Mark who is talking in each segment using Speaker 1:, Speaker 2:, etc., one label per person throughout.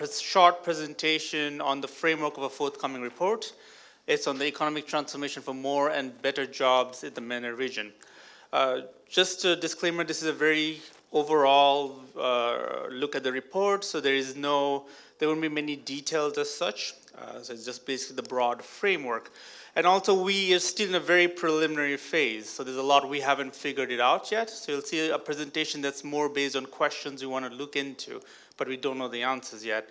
Speaker 1: short presentation on the framework of a forthcoming report. It's on the economic transformation for more and better jobs in the MENA region. Just a disclaimer, this is a very overall look at the report, so there won't be many details as such. So it's just basically the broad framework. And also we are still in a very preliminary phase, so there's a lot we haven't figured it out yet. So you'll see a presentation that's more based on questions we want to look into, but we don't know the answers yet.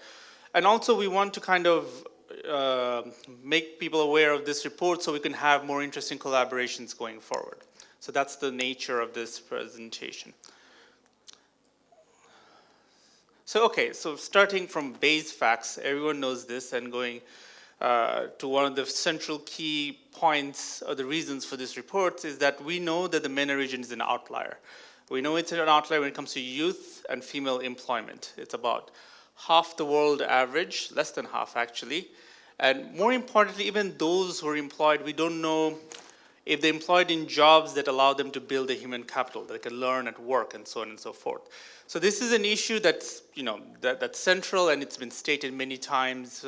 Speaker 1: And also we want to kind of make people aware of this report so we can have more interesting collaborations going forward. So that's the nature of this presentation. So okay, so starting from base facts, everyone knows this, and going to one of the central key points or the reasons for this report is that we know that the MENA region is an outlier. We know it's an outlier when it comes to youth and female employment. It's about half the world average, less than half actually. And more importantly, even those who are employed, we don't know if they're employed in jobs that allow them to build a human capital, that they can learn at work and so on and so forth. So this is an issue that's, that's central, and it's been stated many times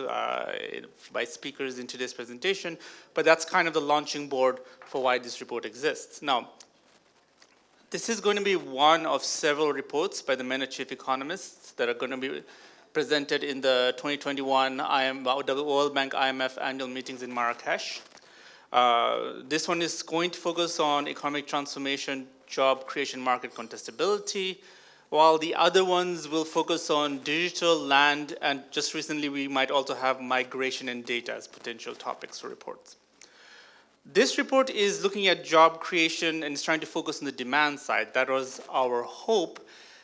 Speaker 1: by speakers in today's presentation, but that's kind of the launching board for why this report exists. Now, this is going to be one of several reports by the MENA chief economists that are going to be presented in the 2021 World Bank IMF annual meetings in Marrakesh. This one is going to focus on economic transformation, job creation, market contestability, while the other ones will focus on digital, land, and just recently we might also have migration and data as potential topics for reports. This report is looking at job creation and is trying to focus on the demand side. That was our hope.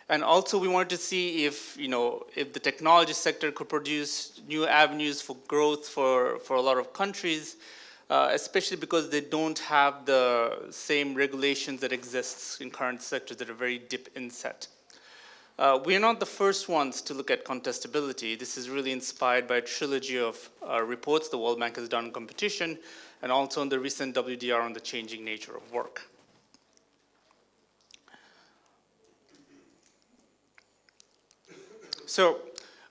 Speaker 1: And also we wanted to see if the technology sector could produce new avenues for growth for a lot of countries, especially because they don't have the same regulations that exists in current sectors that are very deep inset. We are not the first ones to look at contestability. This is really inspired by a trilogy of reports the World Bank has done on competition, and also on the recent WDR on the changing nature of work. So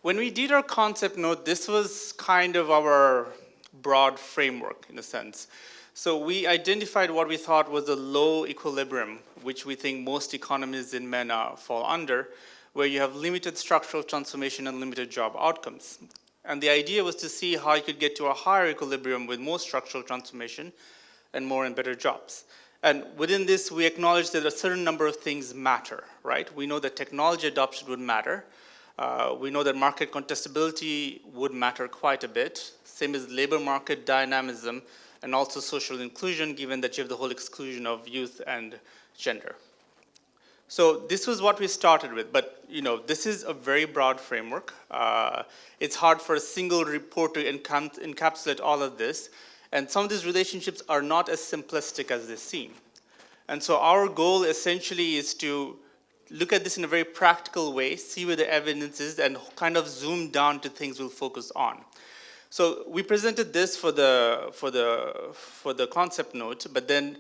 Speaker 1: when we did our concept note, this was kind of our broad framework in a sense. So we identified what we thought was a low equilibrium, which we think most economies in MENA fall under, where you have limited structural transformation and limited job outcomes. And the idea was to see how you could get to a higher equilibrium with more structural transformation and more and better jobs. And within this, we acknowledge that a certain number of things matter, right? We know that technology adoption would matter. We know that market contestability would matter quite a bit, same as labor market dynamism, and also social inclusion, given that you have the whole exclusion of youth and gender. So this was what we started with, but this is a very broad framework. It's hard for a single report to encapsulate all of this, and some of these relationships are not as simplistic as they seem. And so our goal essentially is to look at this in a very practical way, see where the evidence is, and kind of zoom down to things we'll focus on. So we presented this for the concept note, but then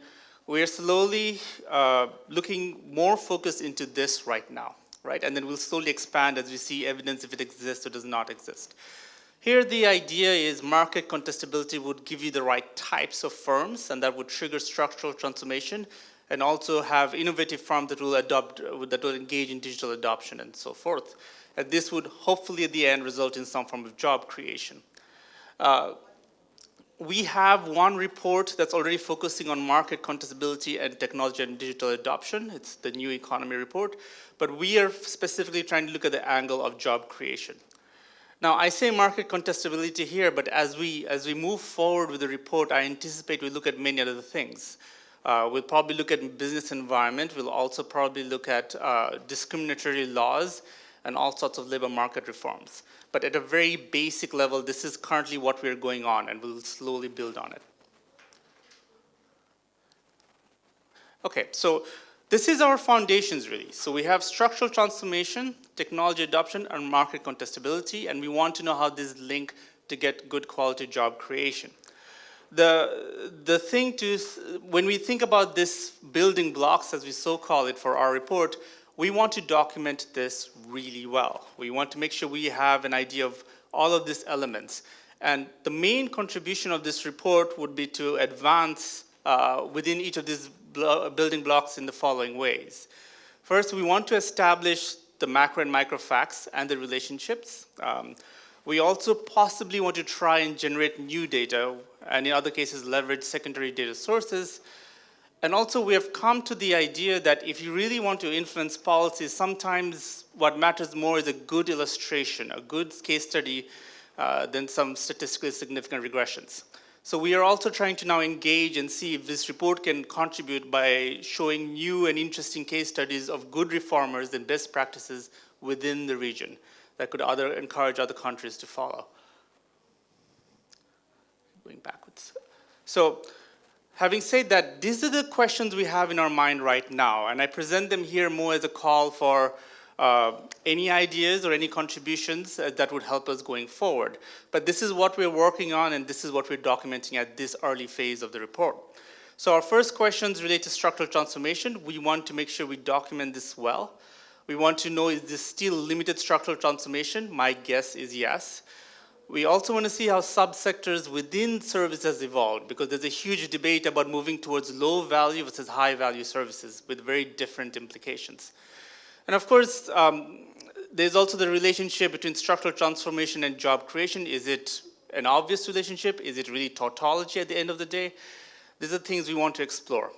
Speaker 1: we're slowly looking more focused into this right now, right? And then we'll slowly expand as we see evidence if it exists or does not exist. Here the idea is market contestability would give you the right types of firms, and that would trigger structural transformation, and also have innovative firms that will engage in digital adoption and so forth. And this would hopefully at the end result in some form of job creation. We have one report that's already focusing on market contestability and technology and digital adoption. It's the New Economy report, but we are specifically trying to look at the angle of job creation. Now, I say market contestability here, but as we move forward with the report, I anticipate we look at many other things. We'll probably look at business environment. We'll also probably look at discriminatory laws and all sorts of labor market reforms. But at a very basic level, this is currently what we're going on, and we'll slowly build on it. Okay, so this is our foundations really. So we have structural transformation, technology adoption, and market contestability, and we want to know how these link to get good quality job creation. The thing when we think about this building blocks, as we so call it for our report, we want to document this really well. We want to make sure we have an idea of all of these elements. And the main contribution of this report would be to advance within each of these building blocks in the following ways. First, we want to establish the macro and micro facts and the relationships. We also possibly want to try and generate new data, and in other cases, leverage secondary data sources. And also, we have come to the idea that if you really want to influence policy, sometimes what matters more is a good illustration, a good case study, than some statistically significant regressions. So we are also trying to now engage and see if this report can contribute by showing new and interesting case studies of good reformers and best practices within the region that could encourage other countries to follow. Going backwards. So, having said that, these are the questions we have in our mind right now, and I present them here more as a call for any ideas or any contributions that would help us going forward. But this is what we're working on, and this is what we're documenting at this early phase of the report. So our first questions relate to structural transformation. We want to make sure we document this well. We want to know, is this still limited structural transformation? My guess is yes. We also want to see how subsectors within services evolved, because there's a huge debate about moving towards low value versus high value services with very different implications. And of course, there's also the relationship between structural transformation and job creation. Is it an obvious relationship? Is it really tautology at the end of the day? These are things we want to explore.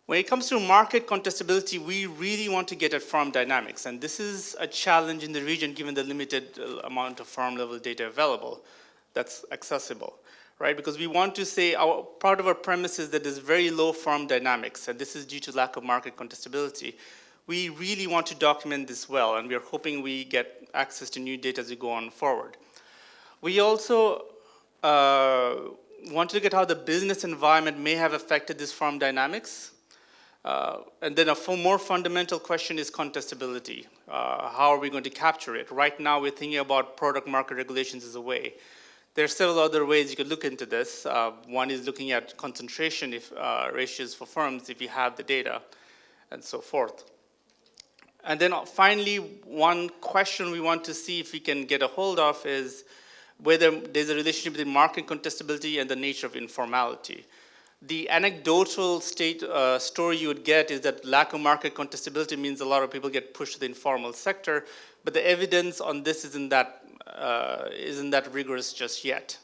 Speaker 1: When it comes to market contestability, we really want to get at firm dynamics, and this is a challenge in the region given the limited amount of firm-level data available that's accessible, right? Because we want to say, part of our premise is that there's very low firm dynamics, and this is due to lack of market contestability. We really want to document this well, and we are hoping we get access to new data as we go on forward. We also want to look at how the business environment may have affected this firm dynamics. And then a more fundamental question is contestability. How are we going to capture it? Right now, we're thinking about product market regulations as a way. There are several other ways you could look into this. One is looking at concentration ratios for firms if you have the data, and so forth. And then finally, one question we want to see if we can get a hold of is whether there's a relationship between market contestability and the nature of informality. The anecdotal story you would get is that lack of market contestability means a lot of people get pushed to the informal sector, but the evidence on this isn't that rigorous just yet.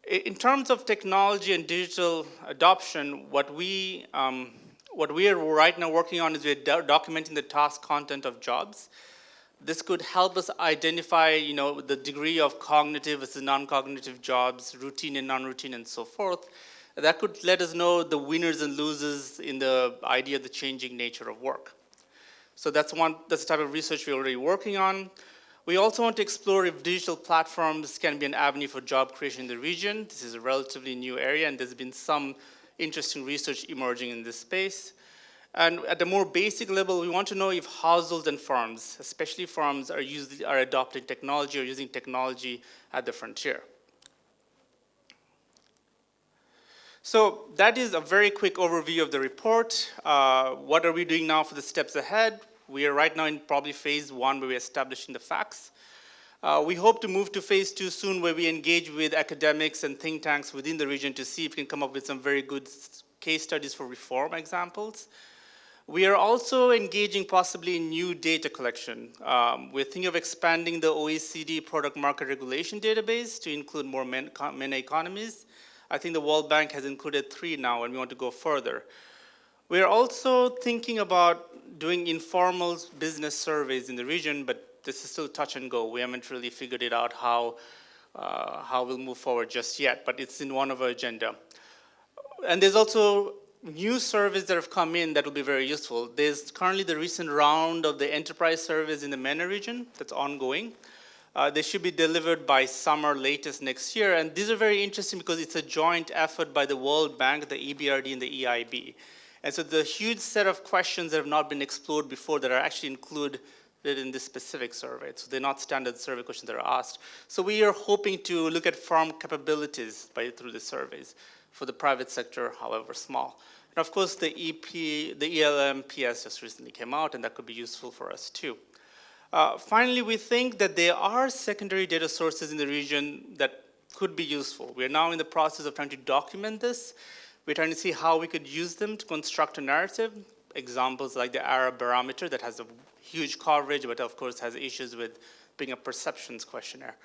Speaker 1: In terms of technology and digital adoption, what we are right now working on is we're documenting the task content of jobs. This could help us identify, the degree of cognitive versus non-cognitive jobs, routine and non-routine, and so forth. That could let us know the winners and losers in the idea of the changing nature of work. So that's the type of research we're already working on. We also want to explore if digital platforms can be an avenue for job creation in the region. This is a relatively new area, and there's been some interesting research emerging in this space. And at the more basic level, we want to know if households and firms, especially firms, are adopting technology or using technology at the frontier. So that is a very quick overview of the report. What are we doing now for the steps ahead? We are right now in probably phase 1 where we're establishing the facts. We hope to move to phase 2 soon, where we engage with academics and think tanks within the region to see if we can come up with some very good case studies for reform examples. We are also engaging possibly in new data collection. We're thinking of expanding the OECD product market regulation database to include more MENA economies. I think the World Bank has included 3 now, and we want to go further. We're also thinking about doing informal business surveys in the region, but this is still touch and go. We haven't really figured it out how we'll move forward just yet, but it's in one of our agenda. And there's also new surveys that have come in that will be very useful. There's currently the recent round of the enterprise surveys in the MENA region that's ongoing. They should be delivered by summer, latest next year. And these are very interesting because it's a joint effort by the World Bank, the EBRD, and the EIB. And so the huge set of questions that have not been explored before that are actually include in this specific survey. So they're not standard survey questions that are asked. So we are hoping to look at firm capabilities through the surveys for the private sector, however small. And of course, the ELM PS just recently came out, and that could be useful for us too. Finally, we think that there are secondary data sources in the region that could be useful. We are now in the process of trying to document this. We're trying to see how we could use them to construct a narrative. Examples like the Arab barometer that has a huge coverage, but of course has issues with being a perceptions questionnaire.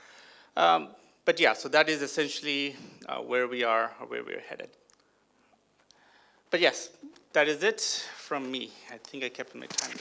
Speaker 1: But yeah, so that is essentially where we are or where we're headed. But yes, that is it from me. I think I kept my time.